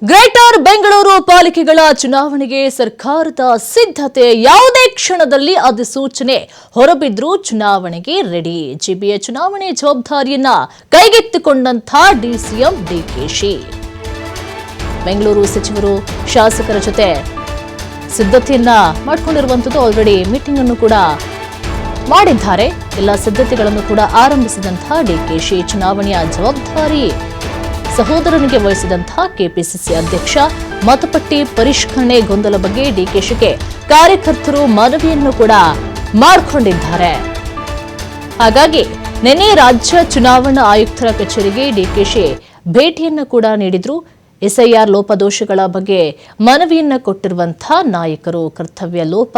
Greater Bengaluru ಪಾಲಿಕೆಗಳ ಚುನಾವಣೆಗೆ ಸರ್ಕಾರದ ಸಿದ್ಧತೆ ಯಾವುದೇ ಕ್ಷಣದಲ್ಲಿ ಅಧಿಸೂಚನೆ ಹೊರಬಿದ್ರೂ ಚುನಾವಣೆಗೆ ರೆಡಿ. ಜಿಬಿಎ ಚುನಾವಣೆ ಜವಾಬ್ದಾರಿಯನ್ನ ಕೈಗೆತ್ತಿಕೊಂಡಂತ ಡಿಸಿಎಂ ಡಿಕೆಶಿ ಬೆಂಗಳೂರು ಸಚಿವರು ಶಾಸಕರ ಜೊತೆ ಸಿದ್ಧತೆಯನ್ನ ಮಾಡಿಕೊಂಡಿರುವಂತದ್ದು. ಆಲ್ರೆಡಿ ಮೀಟಿಂಗ್ ಅನ್ನು ಕೂಡ ಮಾಡಿದ್ದಾರೆ. ಎಲ್ಲ ಸಿದ್ಧತೆಗಳನ್ನು ಕೂಡ ಆರಂಭಿಸಿದಂತಹ ಡಿಕೆಶಿ ಚುನಾವಣೆಯ ಜವಾಬ್ದಾರಿ ಸಹೋದರನಿಗೆ ವಹಿಸಿದಂತಹ ಕೆಪಿಸಿಸಿ ಅಧ್ಯಕ್ಷ ಮತಪಟ್ಟಿ ಪರಿಷ್ಕರಣೆ ಗೊಂದಲ ಬಗ್ಗೆ ಡಿಕೆಶಿಗೆ ಕಾರ್ಯಕರ್ತರು ಮನವಿಯನ್ನು ಕೂಡ ಮಾಡಿಕೊಂಡಿದ್ದಾರೆ. ಹಾಗಾಗಿ ನಿನ್ನೆ ರಾಜ್ಯ ಚುನಾವಣಾ ಆಯುಕ್ತರ ಕಚೇರಿಗೆ ಡಿಕೆಶಿ ಭೇಟಿಯನ್ನು ಕೂಡ ನೀಡಿದ್ರು. ಎಸ್ಐಆರ್ ಲೋಪದೋಷಗಳ ಬಗ್ಗೆ ಮನವಿಯನ್ನ ಕೊಟ್ಟಿರುವಂತಹ ನಾಯಕರು ಕರ್ತವ್ಯ ಲೋಪ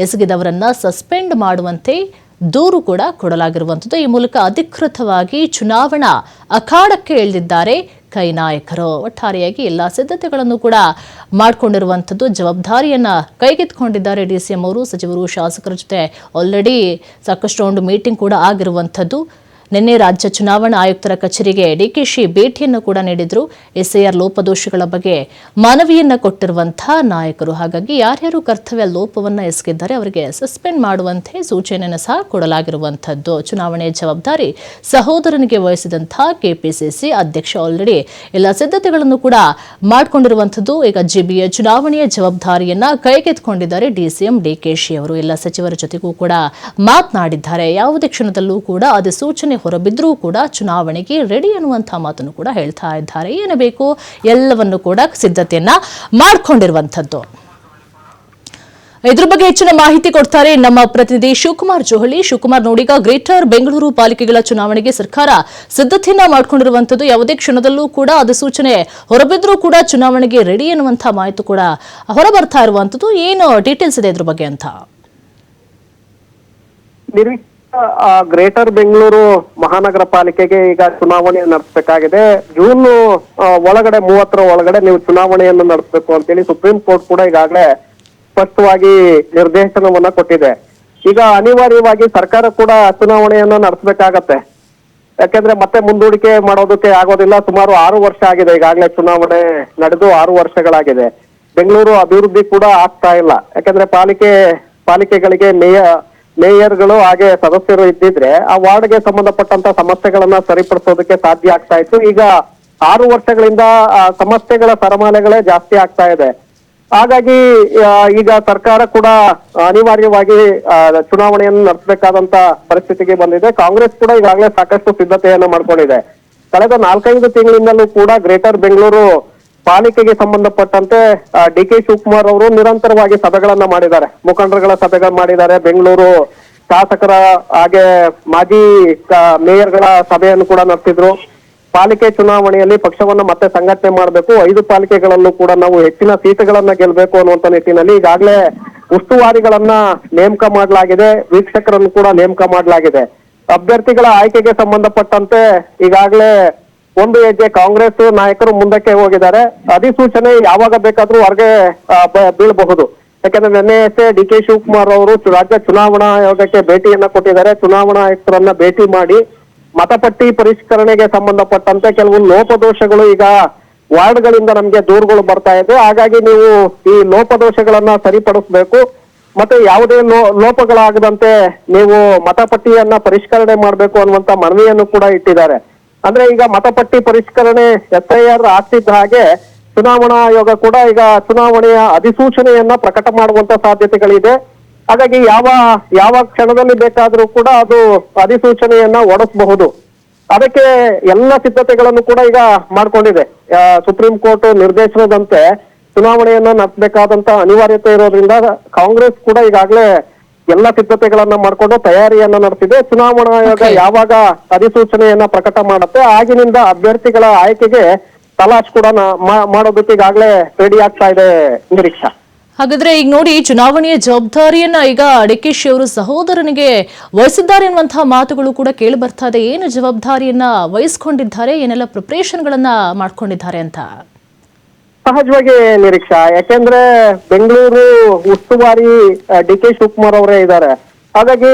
ಎಸಗಿದವರನ್ನ ಸಸ್ಪೆಂಡ್ ಮಾಡುವಂತೆ ದೂರು ಕೂಡ ಕೊಡಲಾಗಿರುವಂಥದ್ದು. ಈ ಮೂಲಕ ಅಧಿಕೃತವಾಗಿ ಚುನಾವಣಾ ಅಖಾಡಕ್ಕೆ ಇಳಿದಿದ್ದಾರೆ ಕೈ ನಾಯಕರು. ಒಟ್ಟಾರೆಯಾಗಿ ಎಲ್ಲ ಸಿದ್ಧತೆಗಳನ್ನು ಕೂಡ ಮಾಡಿಕೊಂಡಿರುವಂಥದ್ದು. ಜವಾಬ್ದಾರಿಯನ್ನ ಕೈಗೆತ್ತಿಕೊಂಡಿದ್ದಾರೆ ಡಿಸಿಎಂ ಅವರು. ಸಚಿವರು ಶಾಸಕರ ಜೊತೆ ಆಲ್ರೆಡಿ ಸಾಕಷ್ಟು ಒಂದು ಮೀಟಿಂಗ್ ಕೂಡ ಆಗಿರುವಂಥದ್ದು. ನಿನ್ನೆ ರಾಜ್ಯ ಚುನಾವಣಾ ಆಯುಕ್ತರ ಕಚೇರಿಗೆ ಡಿಕೆಶಿ ಭೇಟಿಯನ್ನು ಕೂಡ ನೀಡಿದ್ರು. ಎಸ್ಐಆರ್ ಲೋಪದೋಷಗಳ ಬಗ್ಗೆ ಮನವಿಯನ್ನ ಕೊಟ್ಟಿರುವಂತಹ ನಾಯಕರು. ಹಾಗಾಗಿ ಯಾರ್ಯಾರು ಕರ್ತವ್ಯ ಲೋಪವನ್ನ ಎಸಗಿದ್ದಾರೆ ಅವರಿಗೆ ಸಸ್ಪೆಂಡ್ ಮಾಡುವಂತೆ ಸೂಚನೆಯನ್ನು ಸಹ ಕೊಡಲಾಗಿರುವಂಥದ್ದು. ಚುನಾವಣೆ ಜವಾಬ್ದಾರಿ ಸಹೋದರನಿಗೆ ವಹಿಸಿದಂತಹ ಕೆಪಿಸಿಸಿ ಅಧ್ಯಕ್ಷ ಆಲ್ರೆಡಿ ಎಲ್ಲ ಸಿದ್ಧತೆಗಳನ್ನು ಕೂಡ ಮಾಡಿಕೊಂಡಿರುವಂಥದ್ದು. ಈಗ ಜಿಬಿಎ ಚುನಾವಣೆಯ ಜವಾಬ್ದಾರಿಯನ್ನ ಕೈಗೆತ್ತಿಕೊಂಡಿದ್ದಾರೆ ಡಿಸಿಎಂ ಡಿಕೆಶಿ ಅವರು. ಎಲ್ಲ ಸಚಿವರ ಜೊತೆಗೂ ಕೂಡ ಮಾತನಾಡಿದ್ದಾರೆ. ಯಾವುದೇ ಕ್ಷಣದಲ್ಲೂ ಕೂಡ ಅಧಿಸೂಚನೆ ಹೊರಬಿದ್ರೂ ಕೂಡ ಚುನಾವಣೆಗೆ ರೆಡಿ ಅನ್ನುವಂತಹ ಮಾತನ್ನು ಕೂಡ ಹೇಳ್ತಾ ಇದ್ದಾರೆ. ಏನು ಬೇಕು ಎಲ್ಲವನ್ನು ಕೂಡ ಸಿದ್ಧತೆಯನ್ನ ಮಾಡಿಕೊಂಡಿರುವಂತದ್ದು. ಇದ್ರ ಬಗ್ಗೆ ಹೆಚ್ಚಿನ ಮಾಹಿತಿ ಕೊಡ್ತಾರೆ ನಮ್ಮ ಪ್ರತಿನಿಧಿ ಶಿವಕುಮಾರ್ ಜೋಹಳಿ. ಶಿವಕುಮಾರ್, ನೋಡೀಗ ಗ್ರೇಟರ್ ಬೆಂಗಳೂರು ಪಾಲಿಕೆಗಳ ಚುನಾವಣೆಗೆ ಸರ್ಕಾರ ಸಿದ್ಧತೆಯನ್ನ ಮಾಡಿಕೊಂಡಿರುವಂತದ್ದು. ಯಾವುದೇ ಕ್ಷಣದಲ್ಲೂ ಕೂಡ ಅಧಿಸೂಚನೆ ಹೊರಬಿದ್ರೂ ಕೂಡ ಚುನಾವಣೆಗೆ ರೆಡಿ ಅನ್ನುವಂತಹ ಮಾಹಿತಿ ಕೂಡ ಹೊರಬರ್ತಾ ಇರುವಂತದ್ದು. ಏನು ಡೀಟೇಲ್ಸ್ ಇದೆ ಇದ್ರ ಬಗ್ಗೆ ಅಂತ? ಗ್ರೇಟರ್ ಬೆಂಗಳೂರು ಮಹಾನಗರ ಪಾಲಿಕೆಗೆ ಈಗ ಚುನಾವಣೆ ನಡೆಸಬೇಕಾಗಿದೆ. ಜೂನ್ ಒಳಗಡೆ 30ರ ಒಳಗಡೆ ನೀವು ಚುನಾವಣೆಯನ್ನು ನಡೆಸಬೇಕು ಅಂತೇಳಿ ಸುಪ್ರೀಂ ಕೋರ್ಟ್ ಕೂಡ ಈಗಾಗಲೇ ಸ್ಪಷ್ಟವಾಗಿ ನಿರ್ದೇಶನವನ್ನ ಕೊಟ್ಟಿದೆ. ಈಗ ಅನಿವಾರ್ಯವಾಗಿ ಸರ್ಕಾರ ಕೂಡ ಚುನಾವಣೆಯನ್ನ ನಡೆಸಬೇಕಾಗತ್ತೆ. ಯಾಕೆಂದ್ರೆ ಮತ್ತೆ ಮುಂದೂಡಿಕೆ ಮಾಡೋದಕ್ಕೆ ಆಗೋದಿಲ್ಲ. ಸುಮಾರು 6 ವರ್ಷ ಆಗಿದೆ ಈಗಾಗಲೇ ಚುನಾವಣೆ ನಡೆದು 6 ವರ್ಷಗಳಾಗಿದೆ. ಬೆಂಗಳೂರು ಅಭಿವೃದ್ಧಿ ಕೂಡ ಆಗ್ತಾ ಇಲ್ಲ. ಯಾಕಂದ್ರೆ ಪಾಲಿಕೆಗಳಿಗೆ ಮೇಯರ್ಗಳು ಹಾಗೆ ಸದಸ್ಯರು ಇದ್ದಿದ್ರೆ ಆ ವಾರ್ಡ್ಗೆ ಸಂಬಂಧಪಟ್ಟಂತ ಸಮಸ್ಯೆಗಳನ್ನ ಸರಿಪಡಿಸೋದಕ್ಕೆ ಸಾಧ್ಯ ಆಗ್ತಾ ಇತ್ತು. ಈಗ 6 ವರ್ಷಗಳಿಂದ ಸಮಸ್ಯೆಗಳ ಸರಮಾಲೆಗಳೇ ಜಾಸ್ತಿ ಆಗ್ತಾ ಇದೆ. ಹಾಗಾಗಿ ಈಗ ಸರ್ಕಾರ ಕೂಡ ಅನಿವಾರ್ಯವಾಗಿ ಚುನಾವಣೆಯನ್ನು ನಡೆಸಬೇಕಾದಂತ ಪರಿಸ್ಥಿತಿಗೆ ಬಂದಿದೆ. ಕಾಂಗ್ರೆಸ್ ಕೂಡ ಈಗಾಗಲೇ ಸಾಕಷ್ಟು ಸಿದ್ಧತೆಯನ್ನ ಮಾಡ್ಕೊಂಡಿದೆ. ಕಳೆದ 4-5 ತಿಂಗಳಿಂದಲೂ ಕೂಡ ಗ್ರೇಟರ್ ಬೆಂಗಳೂರು ಪಾಲಿಕೆಗೆ ಸಂಬಂಧಪಟ್ಟಂತೆ ಡಿ.ಕೆ. ಶಿವಕುಮಾರ್ ಅವರು ನಿರಂತರವಾಗಿ ಸಭೆಗಳನ್ನ ಮಾಡಿದ್ದಾರೆ. ಮುಖಂಡರುಗಳ ಸಭೆಗಳು ಮಾಡಿದ್ದಾರೆ. ಬೆಂಗಳೂರು ಶಾಸಕರ ಹಾಗೆ ಮಾಜಿ ಮೇಯರ್ಗಳ ಸಭೆಯನ್ನು ಕೂಡ ನಡೆಸಿದ್ರು. ಪಾಲಿಕೆ ಚುನಾವಣೆಯಲ್ಲಿ ಪಕ್ಷವನ್ನ ಮತ್ತೆ ಸಂಘಟನೆ ಮಾಡಬೇಕು, 5 ಪಾಲಿಕೆಗಳಲ್ಲೂ ಕೂಡ ನಾವು ಹೆಚ್ಚಿನ ಸೀಟುಗಳನ್ನ ಗೆಲ್ಲಬೇಕು ಅನ್ನುವಂತ ನಿಟ್ಟಿನಲ್ಲಿ ಈಗಾಗಲೇ ಉಸ್ತುವಾರಿಗಳನ್ನ ನೇಮಕ ಮಾಡಲಾಗಿದೆ. ವೀಕ್ಷಕರನ್ನು ಕೂಡ ನೇಮಕ ಮಾಡಲಾಗಿದೆ. ಅಭ್ಯರ್ಥಿಗಳ ಆಯ್ಕೆಗೆ ಸಂಬಂಧಪಟ್ಟಂತೆ ಈಗಾಗಲೇ ಒಂದು ಹೆಜ್ಜೆ ಕಾಂಗ್ರೆಸ್ ನಾಯಕರು ಮುಂದಕ್ಕೆ ಹೋಗಿದ್ದಾರೆ. ಅಧಿಸೂಚನೆ ಯಾವಾಗ ಬೇಕಾದ್ರೂ ಹೊರಗೆ ಬೀಳಬಹುದು. ಯಾಕಂದ್ರೆ ನಿನ್ನೆಯಷ್ಟೇ ಡಿ.ಕೆ. ಶಿವಕುಮಾರ್ ಅವರು ರಾಜ್ಯ ಚುನಾವಣಾ ಆಯೋಗಕ್ಕೆ ಭೇಟಿಯನ್ನ ಕೊಟ್ಟಿದ್ದಾರೆ. ಚುನಾವಣಾ ಆಯುಕ್ತರನ್ನ ಭೇಟಿ ಮಾಡಿ ಮತಪಟ್ಟಿ ಪರಿಷ್ಕರಣೆಗೆ ಸಂಬಂಧಪಟ್ಟಂತೆ ಕೆಲವು ಲೋಪದೋಷಗಳು ಈಗ ವಾರ್ಡ್ಗಳಿಂದ ನಮ್ಗೆ ದೂರುಗಳು ಬರ್ತಾ ಇದೆ. ಹಾಗಾಗಿ ನೀವು ಈ ಲೋಪದೋಷಗಳನ್ನ ಸರಿಪಡಿಸ್ಬೇಕು, ಮತ್ತೆ ಯಾವುದೇ ಲೋಪಗಳಾಗದಂತೆ ನೀವು ಮತಪಟ್ಟಿಯನ್ನ ಪರಿಷ್ಕರಣೆ ಮಾಡ್ಬೇಕು ಅನ್ನುವಂತ ಮನವಿಯನ್ನು ಕೂಡ ಇಟ್ಟಿದ್ದಾರೆ. ಅಂದ್ರೆ ಈಗ ಮತಪಟ್ಟಿ ಪರಿಷ್ಕರಣೆ ಎಸ್ಐಆರ್ ಆಗ್ತಿದ್ದ ಹಾಗೆ ಚುನಾವಣಾ ಆಯೋಗ ಕೂಡ ಈಗ ಚುನಾವಣೆಯ ಅಧಿಸೂಚನೆಯನ್ನ ಪ್ರಕಟ ಮಾಡುವಂತ ಸಾಧ್ಯತೆಗಳಿದೆ. ಹಾಗಾಗಿ ಯಾವ ಕ್ಷಣದಲ್ಲಿ ಬೇಕಾದ್ರೂ ಕೂಡ ಅದು ಅಧಿಸೂಚನೆಯನ್ನ ಹೊರಡಿಸಬಹುದು. ಅದಕ್ಕೆ ಎಲ್ಲ ಸಿದ್ಧತೆಗಳನ್ನು ಕೂಡ ಈಗ ಮಾಡ್ಕೊಂಡಿದೆ. ಸುಪ್ರೀಂ ಕೋರ್ಟ್ ನಿರ್ದೇಶನದಂತೆ ಚುನಾವಣೆಯನ್ನ ನಡೆಸಬೇಕಾದಂತ ಅನಿವಾರ್ಯತೆ ಇರೋದ್ರಿಂದ ಕಾಂಗ್ರೆಸ್ ಕೂಡ ಈಗಾಗಲೇ ಎಲ್ಲ ಸಿದ್ಧತೆಗಳನ್ನ ಮಾಡ್ಕೊಂಡು ತಯಾರಿಯನ್ನ ನಡೆಸಿದೆ. ಚುನಾವಣಾ ಆಯೋಗ ಯಾವಾಗ ಅಧಿಸೂಚನೆಯನ್ನ ಪ್ರಕಟ ಮಾಡುತ್ತೆ ಆಗಿನಿಂದ ಅಭ್ಯರ್ಥಿಗಳ ಆಯ್ಕೆಗೆ ತಲಾಶ್ ಕೂಡ ಮಾಡೋದಕ್ಕೆ ಈಗಾಗಲೇ ರೆಡಿ ಆಗ್ತಾ ಇದೆ ನಿರೀಕ್ಷಾ. ಹಾಗಾದ್ರೆ ಈಗ ನೋಡಿ, ಚುನಾವಣೆಯ ಜವಾಬ್ದಾರಿಯನ್ನ ಈಗ ಡಿಕೆಶಿ ಅವರು ಸಹೋದರನಿಗೆ ವಹಿಸಿದ್ದಾರೆ ಎನ್ನುವಂತಹ ಮಾತುಗಳು ಕೂಡ ಕೇಳಿ ಬರ್ತಾ ಇದೆ. ಏನು ಜವಾಬ್ದಾರಿಯನ್ನ ವಹಿಸ್ಕೊಂಡಿದ್ದಾರೆ, ಏನೆಲ್ಲ ಪ್ರಿಪರೇಷನ್ ಗಳನ್ನ ಮಾಡ್ಕೊಂಡಿದ್ದಾರೆ ಅಂತ? ಸಹಜವಾಗಿ ನಿರೀಕ್ಷಾ, ಯಾಕೆಂದ್ರೆ ಬೆಂಗಳೂರು ಉಸ್ತುವಾರಿ ಡಿ.ಕೆ. ಶಿವಕುಮಾರ್ ಅವರೇ ಇದ್ದಾರೆ. ಹಾಗಾಗಿ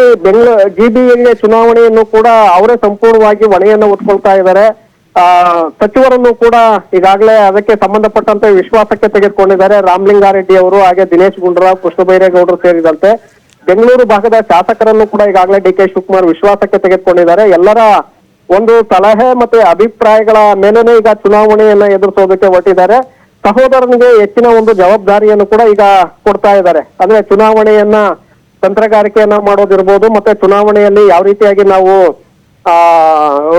ಜಿಬಿಎ ಚುನಾವಣೆಯನ್ನು ಕೂಡ ಅವರೇ ಸಂಪೂರ್ಣವಾಗಿ ಹೊಣೆಯನ್ನು ಹೊತ್ಕೊಳ್ತಾ ಇದ್ದಾರೆ. ಸಚಿವರನ್ನು ಕೂಡ ಈಗಾಗಲೇ ಅದಕ್ಕೆ ಸಂಬಂಧಪಟ್ಟಂತೆ ವಿಶ್ವಾಸಕ್ಕೆ ತೆಗೆದುಕೊಂಡಿದ್ದಾರೆ. ರಾಮಲಿಂಗಾರೆಡ್ಡಿ ಅವರು, ಹಾಗೆ ದಿನೇಶ್ ಗುಂಡೂರಾವ್, ಕೃಷ್ಣ ಬೈರೇಗೌಡರು ಸೇರಿದಂತೆ ಬೆಂಗಳೂರು ಭಾಗದ ಶಾಸಕರನ್ನು ಕೂಡ ಈಗಾಗಲೇ ಡಿ ಕೆ ಶಿವಕುಮಾರ್ ವಿಶ್ವಾಸಕ್ಕೆ ತೆಗೆದುಕೊಂಡಿದ್ದಾರೆ. ಎಲ್ಲರ ಒಂದು ಸಲಹೆ ಮತ್ತೆ ಅಭಿಪ್ರಾಯಗಳ ಮೇಲೇನೆ ಈಗ ಚುನಾವಣೆಯನ್ನ ಎದುರಿಸೋದಕ್ಕೆ ಹೊರಟಿದ್ದಾರೆ. ಸಹೋದರನಿಗೆ ಹೆಚ್ಚಿನ ಒಂದು ಜವಾಬ್ದಾರಿಯನ್ನು ಕೂಡ ಈಗ ಕೊಡ್ತಾ ಇದ್ದಾರೆ. ಅಂದ್ರೆ ಚುನಾವಣೆಯನ್ನ ತಂತ್ರಗಾರಿಕೆಯನ್ನ ಮಾಡೋದಿರ್ಬೋದು, ಮತ್ತೆ ಚುನಾವಣೆಯಲ್ಲಿ ಯಾವ ರೀತಿಯಾಗಿ ನಾವು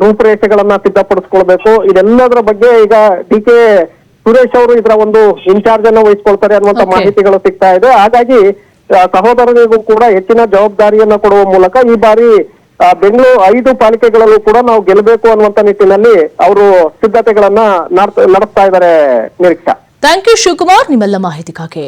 ರೂಪುರೇಷೆಗಳನ್ನ ಸಿದ್ಧಪಡಿಸ್ಕೊಳ್ಬೇಕು, ಇದೆಲ್ಲದರ ಬಗ್ಗೆ ಈಗ ಡಿ ಕೆ ಸುರೇಶ್ ಅವರು ಇದರ ಒಂದು ಇನ್ಚಾರ್ಜ್ ಅನ್ನ ವಹಿಸ್ಕೊಳ್ತಾರೆ ಅನ್ನುವಂತ ಮಾಹಿತಿಗಳು ಸಿಗ್ತಾ ಇದೆ. ಹಾಗಾಗಿ ಸಹೋದರನಿಗೂ ಕೂಡ ಹೆಚ್ಚಿನ ಜವಾಬ್ದಾರಿಯನ್ನ ಕೊಡುವ ಮೂಲಕ ಈ ಬಾರಿ ಬೆಂಗಳೂರು 5 ಪಾಲಿಕೆಗಳಲ್ಲೂ ಕೂಡ ನಾವು ಗೆಲ್ಲಬೇಕು ಅನ್ನುವಂತ ನಿಟ್ಟಿನಲ್ಲಿ ಅವರು ಸಿದ್ಧತೆಗಳನ್ನ ನಡೆಸ್ತಾ ಇದ್ದಾರೆ. ನಿರೀಕ್ಷಾ. ಥ್ಯಾಂಕ್ ಯು ಶಿವಕುಮಾರ್, ನಿಮ್ಮೆಲ್ಲ ಮಾಹಿತಿಗಾಗಿ.